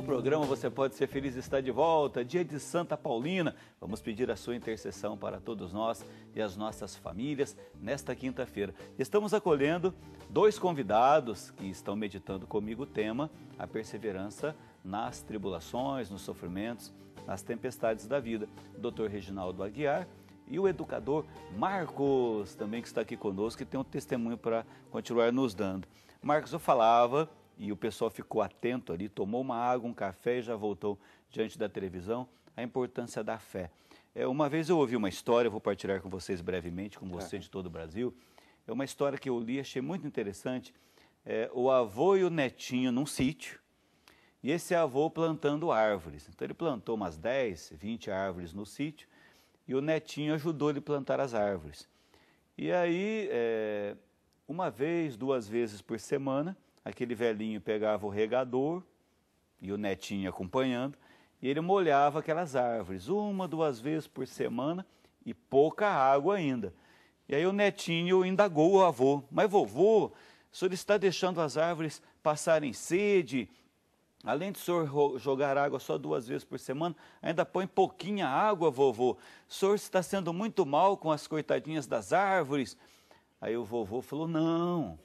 O programa Você Pode Ser Feliz está de volta, dia de Santa Paulina. Vamos pedir a sua intercessão para todos nós e as nossas famílias nesta quinta-feira. Estamos acolhendo dois convidados que estão meditando comigo o tema, a perseverança nas tribulações, nos sofrimentos, nas tempestades da vida. O Dr. Reginaldo Aguiar e o educador Marcos, também que está aqui conosco, que tem um testemunho para continuar nos dando. Marcos, eu falava... E o pessoal ficou atento ali, tomou uma água, um café e já voltou diante da televisão, a importância da fé. Uma vez eu ouvi uma história, vou partilhar com vocês brevemente, com você de todo o Brasil. É uma história que eu li, achei muito interessante. O avô e o netinho num sítio, e esse avô plantando árvores. Então ele plantou umas 10, 20 árvores no sítio, e o netinho ajudou ele a plantar as árvores. E aí, uma vez, 2 vezes por semana, aquele velhinho pegava o regador e o netinho acompanhando, e ele molhava aquelas árvores, 1, 2 vezes por semana e pouca água ainda. E aí o netinho indagou o avô: mas vovô, o senhor está deixando as árvores passarem sede? Além de o senhor jogar água só 2 vezes por semana, ainda põe pouquinha água, vovô. O senhor está sendo muito mal com as coitadinhas das árvores. Aí o vovô falou: não,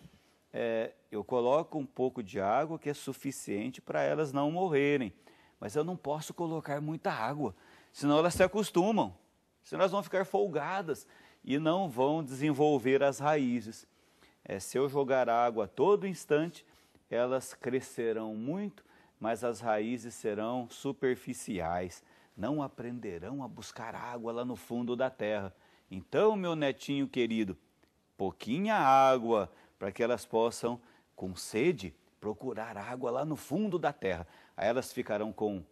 eu coloco um pouco de água que é suficiente para elas não morrerem, mas eu não posso colocar muita água, senão elas se acostumam, senão elas vão ficar folgadas e não vão desenvolver as raízes. Se eu jogar água a todo instante, elas crescerão muito, mas as raízes serão superficiais, não aprenderão a buscar água lá no fundo da terra. Então, meu netinho querido, pouquinha água, para que elas possam, com sede, procurar água lá no fundo da terra. Aí elas ficarão com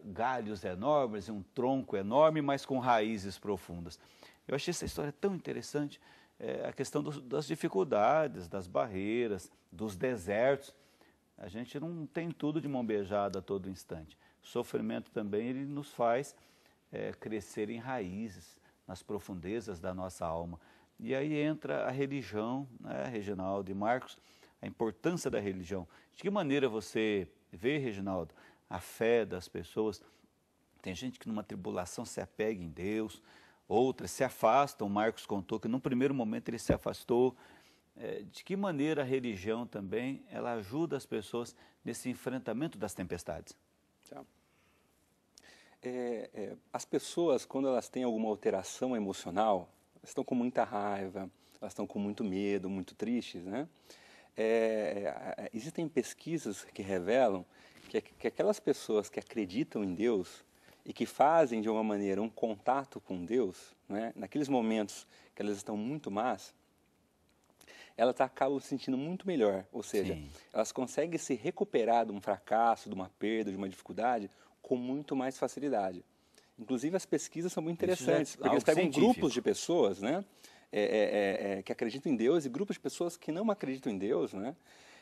galhos enormes e um tronco enorme, mas com raízes profundas. Eu achei essa história tão interessante, a questão das dificuldades, das barreiras, dos desertos. A gente não tem tudo de mão beijada a todo instante. O sofrimento também ele nos faz crescer em raízes, nas profundezas da nossa alma. E aí entra a religião, né, Reginaldo e Marcos, a importância da religião. De que maneira você vê, Reginaldo, a fé das pessoas? Tem gente que numa tribulação se apega em Deus, outras se afastam. O Marcos contou que num primeiro momento ele se afastou. De que maneira a religião também ela ajuda as pessoas nesse enfrentamento das tempestades? As pessoas, quando elas têm alguma alteração emocional, elas estão com muita raiva, elas estão com muito medo, muito tristes, né? Existem pesquisas que revelam que aquelas pessoas que acreditam em Deus e que fazem de alguma maneira um contato com Deus, né, naqueles momentos que elas estão muito más, elas acabam se sentindo muito melhor, ou seja, elas conseguem se recuperar de um fracasso, de uma perda, de uma dificuldade com muito mais facilidade. Inclusive, as pesquisas são muito interessantes, porque eles pegam grupos de pessoas, né, que acreditam em Deus e grupos de pessoas que não acreditam em Deus, né,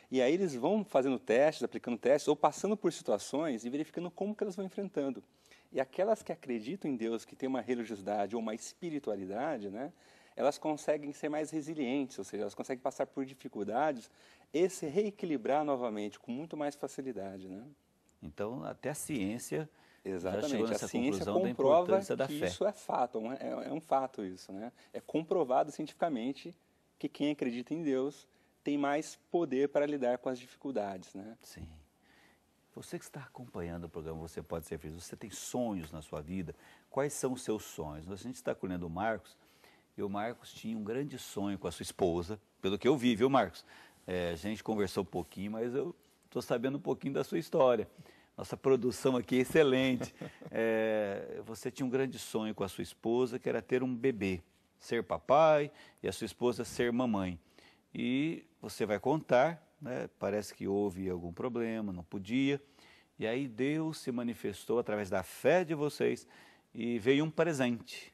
e aí eles vão fazendo testes, aplicando testes, ou passando por situações e verificando como que elas vão enfrentando. E aquelas que acreditam em Deus, que têm uma religiosidade ou uma espiritualidade, né, elas conseguem ser mais resilientes, ou seja, elas conseguem passar por dificuldades e se reequilibrar novamente com muito mais facilidade, né? Então, até a ciência... Exatamente, a ciência comprova que isso é fato, é um fato isso, né? É comprovado cientificamente que quem acredita em Deus tem mais poder para lidar com as dificuldades, né? Sim. Você que está acompanhando o programa Você Pode Ser Feliz, você tem sonhos na sua vida? Quais são os seus sonhos? A gente está acolhendo o Marcos, e o Marcos tinha um grande sonho com a sua esposa, pelo que eu vi, viu, Marcos? A gente conversou um pouquinho, mas eu estou sabendo um pouquinho da sua história. Nossa produção aqui é excelente. Você tinha um grande sonho com a sua esposa, que era ter um bebê, ser papai e a sua esposa ser mamãe. E você vai contar, né? Parece que houve algum problema, não podia. E aí Deus se manifestou através da fé de vocês e veio um presente,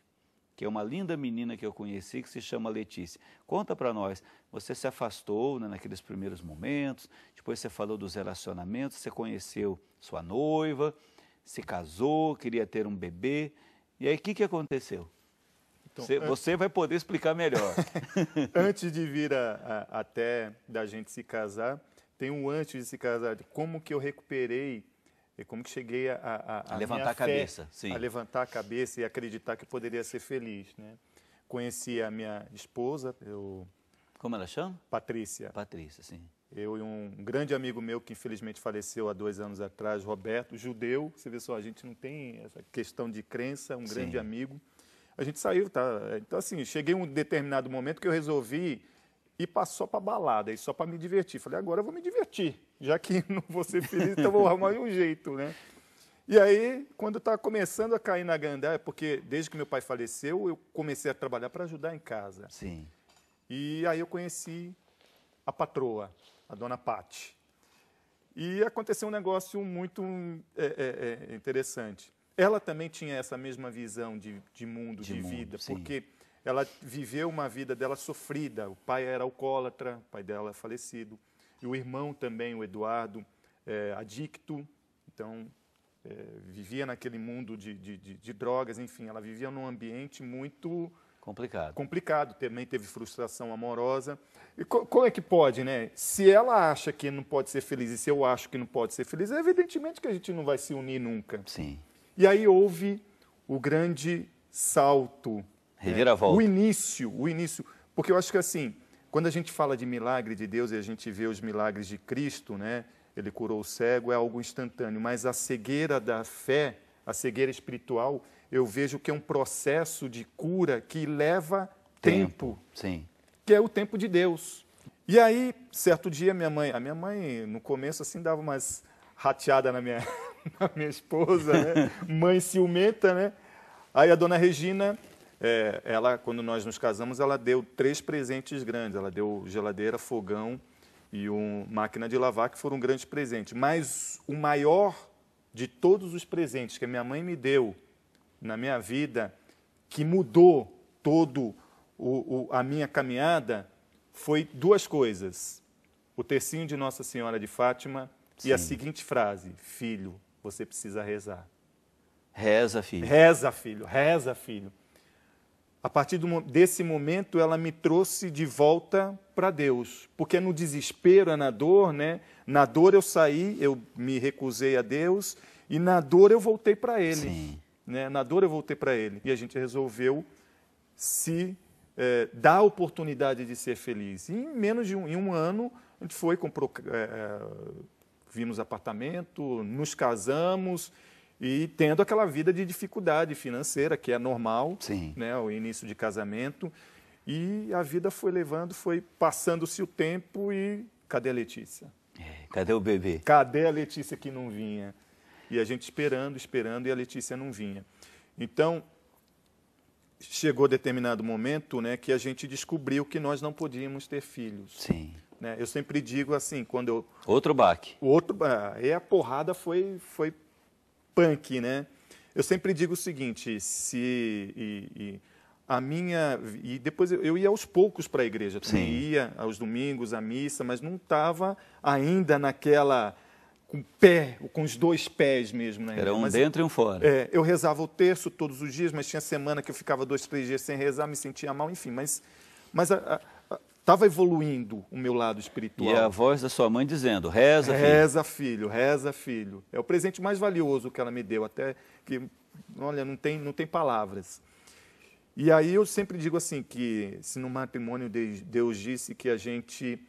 que é uma linda menina que eu conheci, que se chama Letícia. Conta para nós, você se afastou, né, naqueles primeiros momentos, depois você falou dos relacionamentos, você conheceu sua noiva, se casou, queria ter um bebê, e aí o que aconteceu? Então, você vai poder explicar melhor. Antes de vir até da gente se casar, tem um antes de se casar, como que eu recuperei E como que cheguei a levantar minha a cabeça, sim. a levantar a cabeça e acreditar que poderia ser feliz, né? Conheci a minha esposa, Como ela chama? Patrícia. Patrícia, sim. Eu e um grande amigo meu que infelizmente faleceu há 2 anos atrás, Roberto, judeu. Você vê só, a gente não tem essa questão de crença, um grande Sim. amigo. A gente saiu, tá? Então, assim, cheguei em um determinado momento que eu resolvi ir só para balada, e só para me divertir. Falei, agora eu vou me divertir, já que não vou ser feliz, então vou arrumar um jeito, né? E aí, quando eu estava começando a cair na gandaia, porque desde que meu pai faleceu, eu comecei a trabalhar para ajudar em casa. Sim. E aí eu conheci a patroa, a dona Pati. E aconteceu um negócio muito interessante. Ela também tinha essa mesma visão de mundo, de vida, sim. porque ela viveu uma vida dela sofrida. O pai era alcoólatra, o pai dela é falecido. E o irmão também, o Eduardo, adicto. Então, vivia naquele mundo de drogas, enfim. Ela vivia num ambiente muito complicado. Também teve frustração amorosa. E como é que pode, né? Se ela acha que não pode ser feliz e se eu acho que não pode ser feliz, evidentemente que a gente não vai se unir nunca. Sim. E aí houve o grande salto. Reviravolta. O início. Porque eu acho que assim, quando a gente fala de milagre de Deus e a gente vê os milagres de Cristo, né? Ele curou o cego, é algo instantâneo. Mas a cegueira da fé, a cegueira espiritual, eu vejo que é um processo de cura que leva tempo. Sim. Que é o tempo de Deus. E aí, certo dia, a minha mãe, no começo, assim, dava umas rateadas na minha esposa, né? Mãe ciumenta, né? Aí a dona Regina, ela, quando nós nos casamos, ela deu 3 presentes grandes. Ela deu geladeira, fogão e uma máquina de lavar, que foram grandes presentes. Mas o maior de todos os presentes que a minha mãe me deu na minha vida, que mudou todo a minha caminhada, foi 2 coisas. O tercinho de Nossa Senhora de Fátima e a seguinte frase: filho, você precisa rezar. Reza, filho. Reza, filho. Reza, filho. A partir desse momento, ela me trouxe de volta para Deus. Porque no desespero, na dor, né? Na dor eu saí, eu me recusei a Deus, e na dor eu voltei para Ele. Sim. Né? Na dor eu voltei para Ele. E a gente resolveu se dar a oportunidade de ser feliz. E em menos de um ano, a gente foi, comprou, vimos apartamento, nos casamos, e tendo aquela vida de dificuldade financeira, que é normal, né, o início de casamento. E a vida foi levando, foi passando-se o tempo e cadê a Letícia? Cadê o bebê? Cadê a Letícia que não vinha? E a gente esperando e a Letícia não vinha. Então, chegou determinado momento, né, que a gente descobriu que nós não podíamos ter filhos. Sim. Né? Eu sempre digo assim, quando eu... Outro baque. Aí a porrada foi punk, né? Eu sempre digo o seguinte, e depois eu ia aos poucos para a igreja, também ia aos domingos à missa, mas não estava ainda naquela com os 2 pés mesmo, né? Era um dentro e um fora. Eu rezava o terço todos os dias, mas tinha semana que eu ficava 2, 3 dias sem rezar, me sentia mal, enfim, mas estava evoluindo o meu lado espiritual. E a voz da sua mãe dizendo, reza, filho. Reza, filho, reza, filho. É o presente mais valioso que ela me deu, até que, olha, não tem palavras. E aí eu sempre digo assim, que se no matrimônio Deus disse que a gente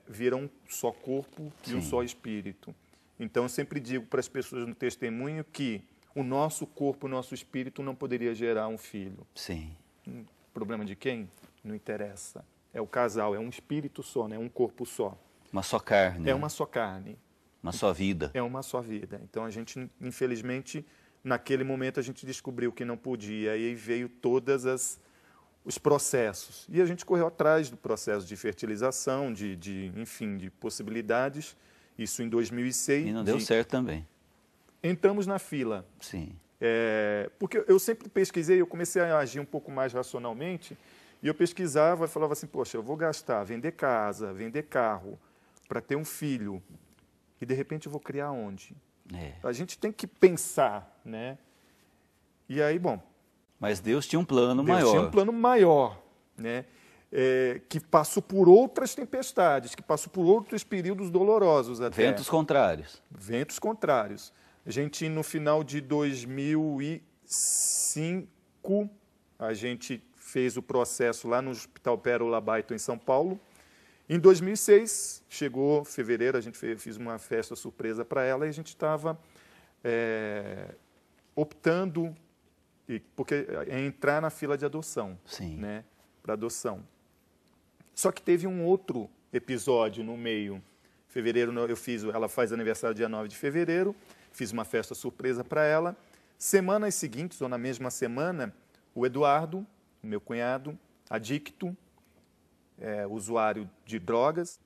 vira um só corpo e um só espírito. Então eu sempre digo para as pessoas no testemunho que o nosso corpo, o nosso espírito não poderia gerar um filho. Sim. Problema de quem? Não interessa. É o casal, é um espírito só, né? Um corpo só. Uma só carne. É uma só carne. Uma só vida. É uma só vida. Então a gente, infelizmente, naquele momento a gente descobriu que não podia. E aí veio todos os processos. E a gente correu atrás do processo de fertilização, enfim, de possibilidades. Isso em 2006. E não deu certo também. Entramos na fila. Sim. Porque eu sempre pesquisei, eu comecei a agir um pouco mais racionalmente, e eu pesquisava e falava assim, poxa, eu vou gastar, vender casa, vender carro, para ter um filho, e de repente eu vou criar onde? A gente tem que pensar, né? E aí, bom... Mas Deus tinha um plano maior. Deus tinha um plano maior, né? que passou por outras tempestades, que passou por outros períodos dolorosos até. Ventos contrários. Ventos contrários. A gente, no final de 2005, a gente fez o processo lá no Hospital Pérola Baito, em São Paulo. Em 2006, chegou fevereiro, a gente fez uma festa surpresa para ela e a gente estava optando porque entrar na fila de adoção, Sim. né, para adoção. Só que teve um outro episódio no meio. Fevereiro, ela faz aniversário dia 9 de fevereiro, fiz uma festa surpresa para ela. Semanas seguintes, ou na mesma semana, o Eduardo, meu cunhado, adicto, usuário de drogas.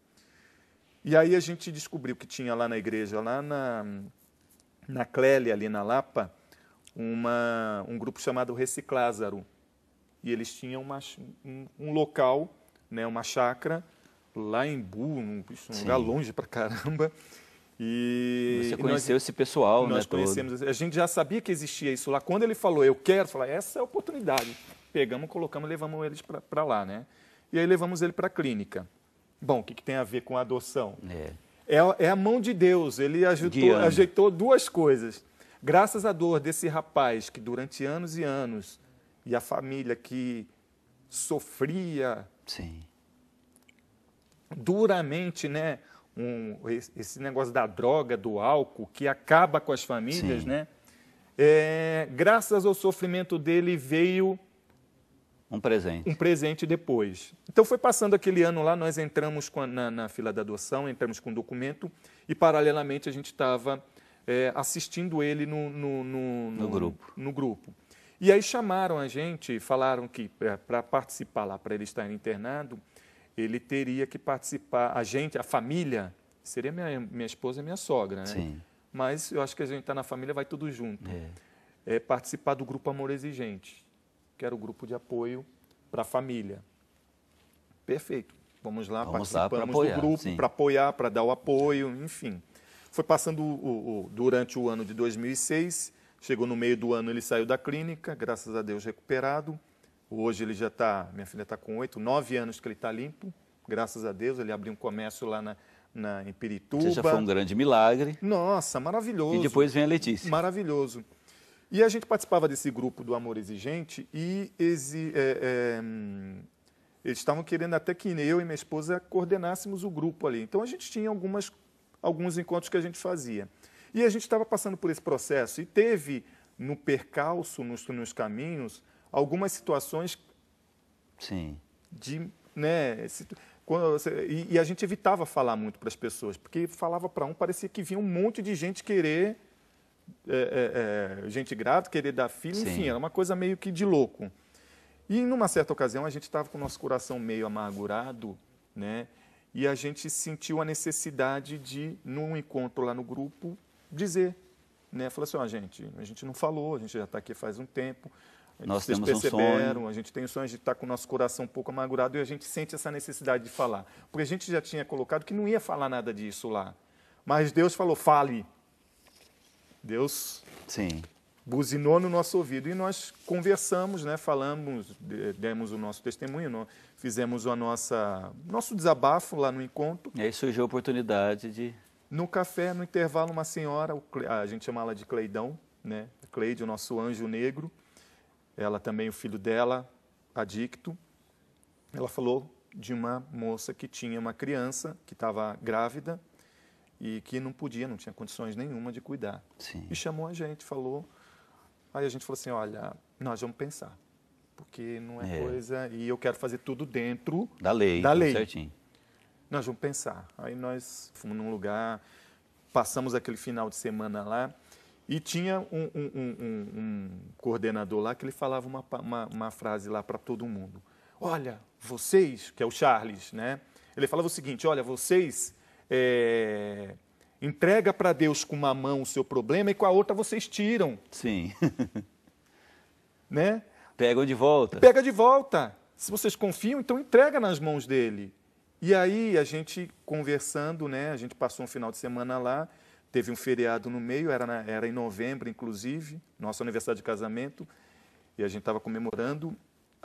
E aí a gente descobriu que tinha lá na igreja, lá na Clélia, ali na Lapa, um grupo chamado Reciclázaro. E eles tinham um local, né, uma chácara, lá em num lugar longe pra caramba. E você conheceu esse pessoal, nós né? Conhecemos. A gente já sabia que existia isso lá. Quando ele falou, eu quero, falar, essa é a oportunidade. Pegamos, colocamos, levamos eles para lá, né? E aí levamos ele para a clínica. Bom, o que tem a ver com a adoção? É a mão de Deus. Ele ajeitou duas coisas. Graças à dor desse rapaz que durante anos e anos, e a família que sofria duramente, né? Esse negócio da droga, do álcool, que acaba com as famílias, né? Graças ao sofrimento dele veio um presente depois. Então foi passando aquele ano lá, nós entramos na fila da adoção, entramos com um documento e paralelamente a gente estava assistindo ele no grupo. E aí chamaram a gente, falaram que para participar lá, para ele estar internado, ele teria que participar, a família, seria minha esposa e minha sogra, né? Sim. Mas eu acho que a gente está na família, vai tudo junto. Participar do grupo Amor Exigente, que era o grupo de apoio para a família. Perfeito. Vamos lá, participamos do grupo para apoiar, para dar o apoio, enfim. Foi passando durante o ano de 2006, chegou no meio do ano, ele saiu da clínica, graças a Deus recuperado. Hoje ele já está, minha filha está com 9 anos que ele está limpo, graças a Deus. Ele abriu um comércio lá em Pirituba. Isso já foi um grande milagre. Nossa, maravilhoso. E depois vem a Letícia. Maravilhoso. E a gente participava desse grupo do Amor Exigente e eles estavam querendo até que eu e minha esposa coordenássemos o grupo ali. Então a gente tinha alguns encontros que a gente fazia. E a gente estava passando por esse processo e teve no percalço, nos caminhos, algumas situações de, né, e a gente evitava falar muito para as pessoas, porque falava para parecia que vinha um monte de gente querer, gente grávida, querer dar filho, enfim, era uma coisa meio que de louco. E numa certa ocasião a gente estava com o nosso coração meio amargurado, né, e a gente sentiu a necessidade de, num encontro lá no grupo, dizer, né, falou assim, gente, a gente não falou, a gente já está aqui faz um tempo, nós temos um sonho. A gente tem o sonho de estar com o nosso coração um pouco amargurado e a gente sente essa necessidade de falar. Porque a gente já tinha colocado que não ia falar nada disso lá. Mas Deus falou, fale. Deus buzinou no nosso ouvido. E nós conversamos, né, falamos, demos o nosso testemunho, fizemos nosso desabafo lá no encontro. E aí surgiu a oportunidade de... No café, no intervalo, uma senhora, a gente chama ela de Cleidão, né? Cleide, o nosso anjo negro. Ela também, o filho dela, adicto. Ela falou de uma moça que tinha uma criança que estava grávida e que não tinha condições nenhuma de cuidar. E chamou a gente, falou. Aí a gente falou assim, olha, nós vamos pensar, porque não é coisa... E eu quero fazer tudo dentro da lei. Certinho. Nós vamos pensar. Aí nós fomos num lugar, passamos aquele final de semana lá, e tinha um coordenador lá que ele falava uma frase lá para todo mundo. Olha, vocês, que é o Charles, né? Ele falava o seguinte, olha, vocês entrega para Deus com uma mão o seu problema e com a outra vocês tiram. Né? Pegam de volta. Pega de volta. Se vocês confiam, então entrega nas mãos dele. E aí a gente conversando, né? A gente passou um final de semana lá, teve um feriado no meio, era em novembro, inclusive, nosso aniversário de casamento, e a gente estava comemorando.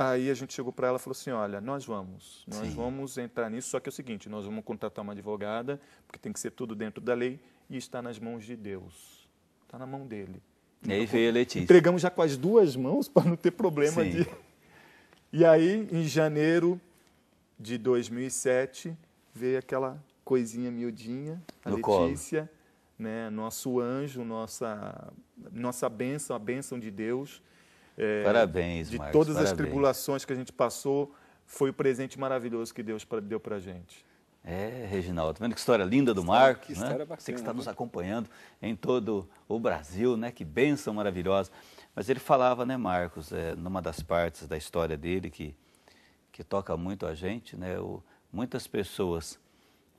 Aí a gente chegou para ela e falou assim, olha, nós vamos entrar nisso, só que é o seguinte, nós vamos contratar uma advogada, porque tem que ser tudo dentro da lei, e está nas mãos de Deus. Está na mão dele. E aí veio a Letícia. Entregamos já com as duas mãos para não ter problema de... E aí, em janeiro de 2007, veio aquela coisinha miudinha, a no Letícia, né, nosso anjo, nossa bênção, a bênção de Deus. Parabéns, de Marcos, todas parabéns. as tribulações que a gente passou, foi o presente maravilhoso que Deus deu para a gente. Reginaldo, tá vendo que história linda do Marcos, que né? história bacana, Você que está né? nos acompanhando em todo o Brasil, né? Que bênção maravilhosa. Mas ele falava, né, Marcos, numa das partes da história dele que toca muito a gente, né? Muitas pessoas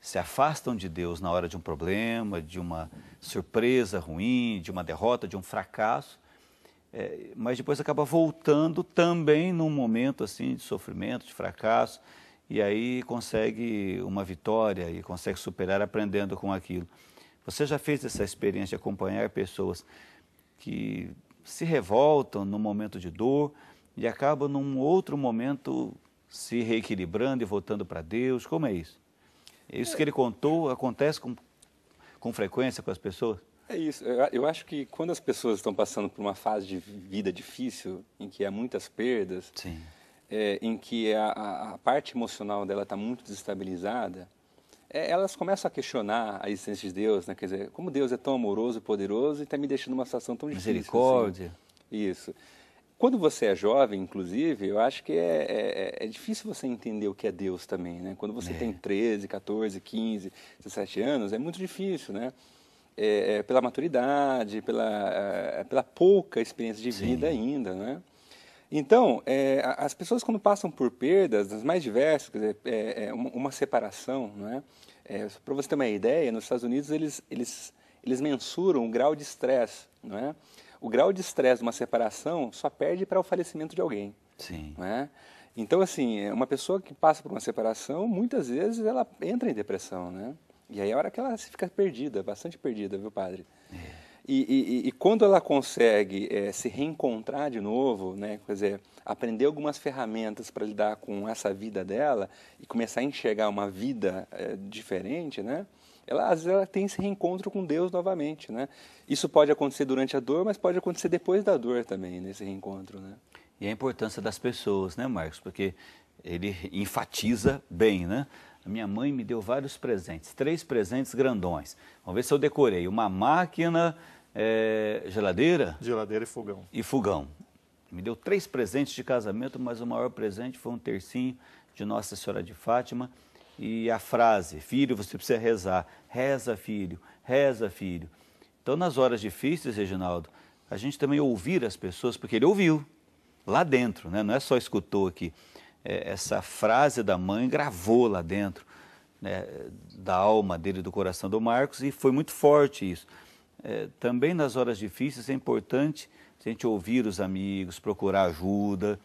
se afastam de Deus na hora de um problema, de uma surpresa ruim, de uma derrota, de um fracasso, mas depois acaba voltando também num momento assim de sofrimento, de fracasso, e aí consegue uma vitória e consegue superar aprendendo com aquilo. Você já fez essa experiência de acompanhar pessoas que se revoltam num momento de dor e acabam num outro momento se reequilibrando e voltando para Deus? Como é isso? Isso que ele contou acontece com frequência com as pessoas? É isso. Eu acho que quando as pessoas estão passando por uma fase de vida difícil, em que há muitas perdas, Sim. Em que a parte emocional dela está muito desestabilizada, elas começam a questionar a existência de Deus, né? Quer dizer, como Deus é tão amoroso e poderoso e está me deixando numa situação tão difícil. Misericórdia. Assim. Isso. Quando você é jovem, inclusive, eu acho que é difícil você entender o que é Deus também, né? Quando você tem 13, 14, 15, 17 anos, é muito difícil, né? Pela maturidade, pela pouca experiência de vida ainda, né? Então, as pessoas quando passam por perdas, as mais diversas, quer dizer, uma separação, né? Para você ter uma ideia, nos Estados Unidos eles mensuram o grau de estresse, não é? O grau de estresse de uma separação só perde para o falecimento de alguém. Sim. Não é? Então, assim, uma pessoa que passa por uma separação, muitas vezes ela entra em depressão, né? E aí é a hora que ela fica perdida, bastante perdida, viu, padre? E quando ela consegue se reencontrar de novo, né, quer dizer, aprender algumas ferramentas para lidar com essa vida dela e começar a enxergar uma vida diferente, né? Às vezes ela tem esse reencontro com Deus novamente, né? Isso pode acontecer durante a dor, mas pode acontecer depois da dor também, nesse reencontro, né? E a importância das pessoas, né, Marcos? Porque ele enfatiza bem, né? A minha mãe me deu vários presentes, 3 presentes grandões. Vamos ver se eu decorei. Uma máquina, geladeira? Geladeira e fogão. E fogão. Me deu 3 presentes de casamento, mas o maior presente foi um tercinho de Nossa Senhora de Fátima. E a frase, filho, você precisa rezar. Reza, filho. Reza, filho. Então, nas horas difíceis, Reginaldo, a gente também ouvir as pessoas, porque ele ouviu lá dentro, né? Não é só escutou aqui. Essa frase da mãe gravou lá dentro, né, da alma dele, do coração do Marcos, e foi muito forte isso. Também nas horas difíceis é importante a gente ouvir os amigos, procurar ajuda,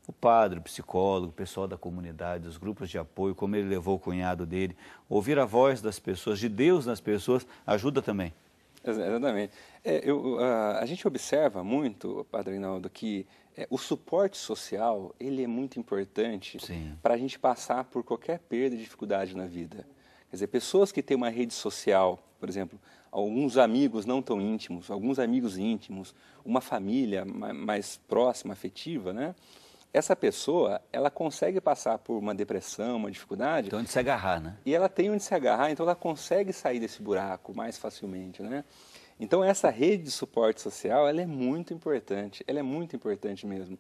o padre, o psicólogo, o pessoal da comunidade, os grupos de apoio, como ele levou o cunhado dele, ouvir a voz das pessoas, de Deus nas pessoas, ajuda também. Exatamente. A gente observa muito, Padre Reinaldo, que o suporte social ele é muito importante para a gente passar por qualquer perda e dificuldade na vida. Quer dizer, pessoas que têm uma rede social, por exemplo, alguns amigos não tão íntimos, alguns amigos íntimos, uma família mais próxima, afetiva, né? Essa pessoa, ela consegue passar por uma depressão, uma dificuldade. Tem onde se agarrar, né? E ela tem onde se agarrar, então ela consegue sair desse buraco mais facilmente, né? Então essa rede de suporte social, ela é muito importante mesmo.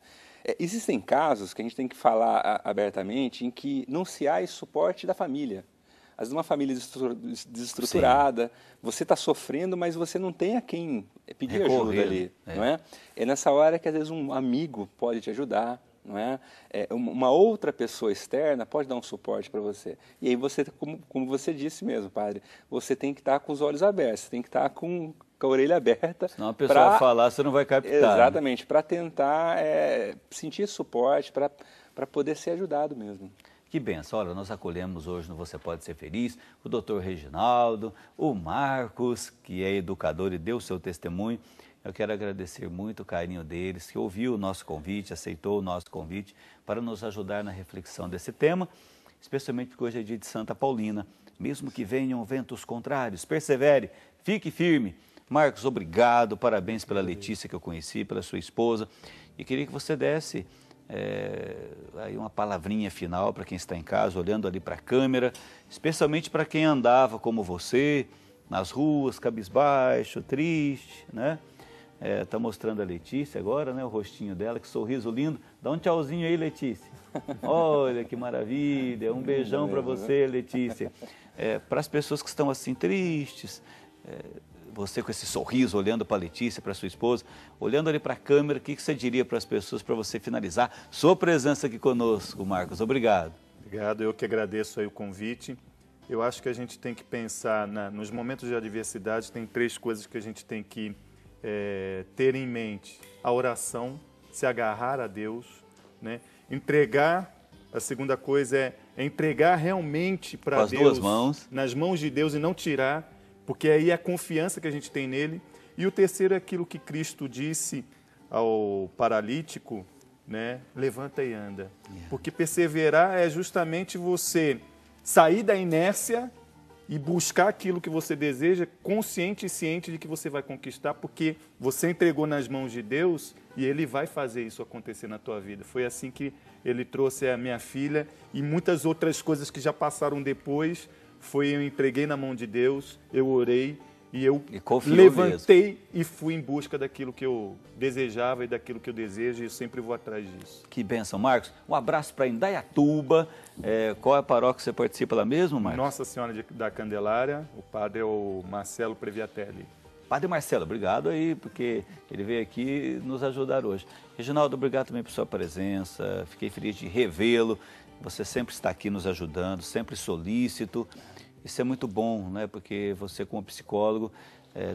Existem casos que a gente tem que falar abertamente em que não se há esse suporte da família. Às vezes uma família desestruturada, você está sofrendo, mas você não tem a quem pedir ajuda ali, não é? É nessa hora que às vezes um amigo pode te ajudar, não é? Uma outra pessoa externa pode dar um suporte para você. E aí você, como você disse mesmo, padre, você tem que estar com os olhos abertos, você tem que estar com a orelha aberta. Senão a pessoa falar, você não vai captar. Exatamente, para tentar sentir esse suporte, para poder ser ajudado mesmo. Que benção. Olha, nós acolhemos hoje no Você Pode Ser Feliz o doutor Reginaldo, o Marcos, que é educador e deu o seu testemunho. Eu quero agradecer muito o carinho deles, que ouviu o nosso convite, aceitou o nosso convite para nos ajudar na reflexão desse tema, especialmente porque hoje é dia de Santa Paulina. Mesmo que venham ventos contrários, persevere, fique firme. Marcos, obrigado, parabéns pela Letícia que eu conheci, pela sua esposa. E queria que você desse aí uma palavrinha final para quem está em casa, olhando ali para a câmera, especialmente para quem andava como você, nas ruas, cabisbaixo, triste, né? Tá mostrando a Letícia agora, né? O rostinho dela, que sorriso lindo. Dá um tchauzinho aí, Letícia. Olha que maravilha, um beijão para você, Letícia. Para as pessoas que estão assim tristes, você com esse sorriso olhando para a Letícia, para sua esposa, olhando ali para a câmera, o que você diria para as pessoas para você finalizar sua presença aqui conosco, Marcos? Obrigado. Obrigado, eu que agradeço aí o convite. Eu acho que a gente tem que pensar, nos momentos de adversidade, tem 3 coisas que a gente tem que ter em mente: a oração, se agarrar a Deus, né? Entregar, a segunda coisa é entregar realmente para Deus, 2 mãos, nas mãos de Deus, e não tirar, porque aí é a confiança que a gente tem nele. E o terceiro é aquilo que Cristo disse ao paralítico, né? Levanta e anda. Porque perseverar é justamente você sair da inércia e buscar aquilo que você deseja, consciente e ciente de que você vai conquistar, porque você entregou nas mãos de Deus e Ele vai fazer isso acontecer na tua vida. Foi assim que Ele trouxe a minha filha, e muitas outras coisas que já passaram depois, eu entreguei na mão de Deus, eu orei e eu levantei e fui em busca daquilo que eu desejava e daquilo que eu desejo, e eu sempre vou atrás disso. Que bênção, Marcos. Um abraço para Indaiatuba. Qual é a paróquia que você participa lá mesmo, Marcos? Nossa Senhora da Candelária, o padre é o Marcelo Previatelli. Padre Marcelo, obrigado aí, porque ele veio aqui nos ajudar hoje. Reginaldo, obrigado também por sua presença, fiquei feliz de revê-lo. Você sempre está aqui nos ajudando, sempre solícito. Isso é muito bom, né? Porque você, como psicólogo,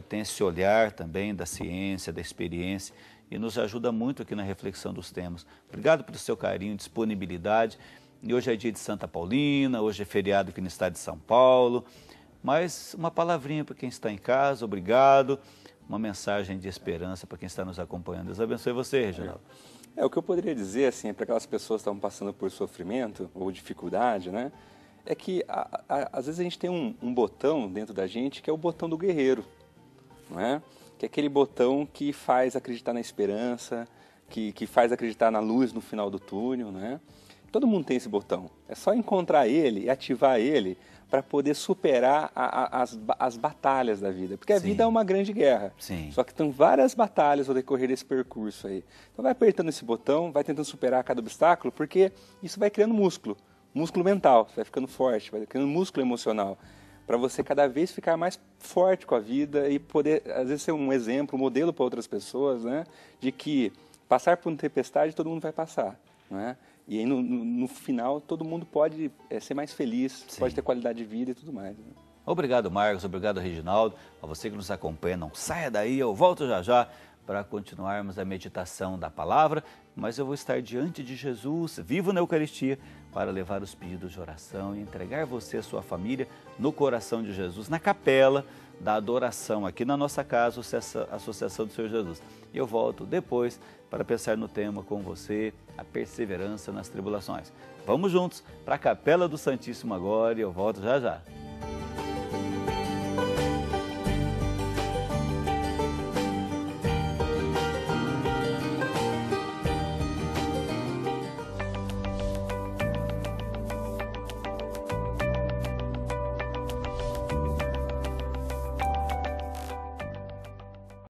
tem esse olhar também da ciência, da experiência, e nos ajuda muito aqui na reflexão dos temas. Obrigado pelo seu carinho, disponibilidade. E hoje é dia de Santa Paulina, hoje é feriado aqui no estado de São Paulo. Mas uma palavrinha para quem está em casa, obrigado. Uma mensagem de esperança para quem está nos acompanhando. Deus abençoe você, Reginaldo. O que eu poderia dizer, assim, para aquelas pessoas que estão passando por sofrimento ou dificuldade, né? É que às vezes a gente tem um botão dentro da gente que é o botão do guerreiro, não é? Que é aquele botão que faz acreditar na esperança, que faz acreditar na luz no final do túnel, né? Todo mundo tem esse botão. É só encontrar ele e ativar ele para poder superar as batalhas da vida. Porque a vida é uma grande guerra. Sim. Só que tem várias batalhas ao decorrer desse percurso aí. Então vai apertando esse botão, vai tentando superar cada obstáculo, porque isso vai criando músculo mental, você vai ficando forte, vai criando músculo emocional, para você cada vez ficar mais forte com a vida e poder, às vezes, ser um exemplo, um modelo para outras pessoas, né? De que passar por uma tempestade todo mundo vai passar, né? E aí no final todo mundo pode ser mais feliz, Sim. pode ter qualidade de vida e tudo mais, né? Obrigado, Marcos, obrigado, Reginaldo. A você que nos acompanha, não saia daí, eu volto já já para continuarmos a meditação da palavra, mas eu vou estar diante de Jesus, vivo na Eucaristia, para levar os pedidos de oração e entregar você e a sua família no coração de Jesus, na capela da adoração, aqui na nossa casa, a Associação do Senhor Jesus. E eu volto depois para pensar no tema com você, a perseverança nas tribulações. Vamos juntos para a Capela do Santíssimo agora e eu volto já já.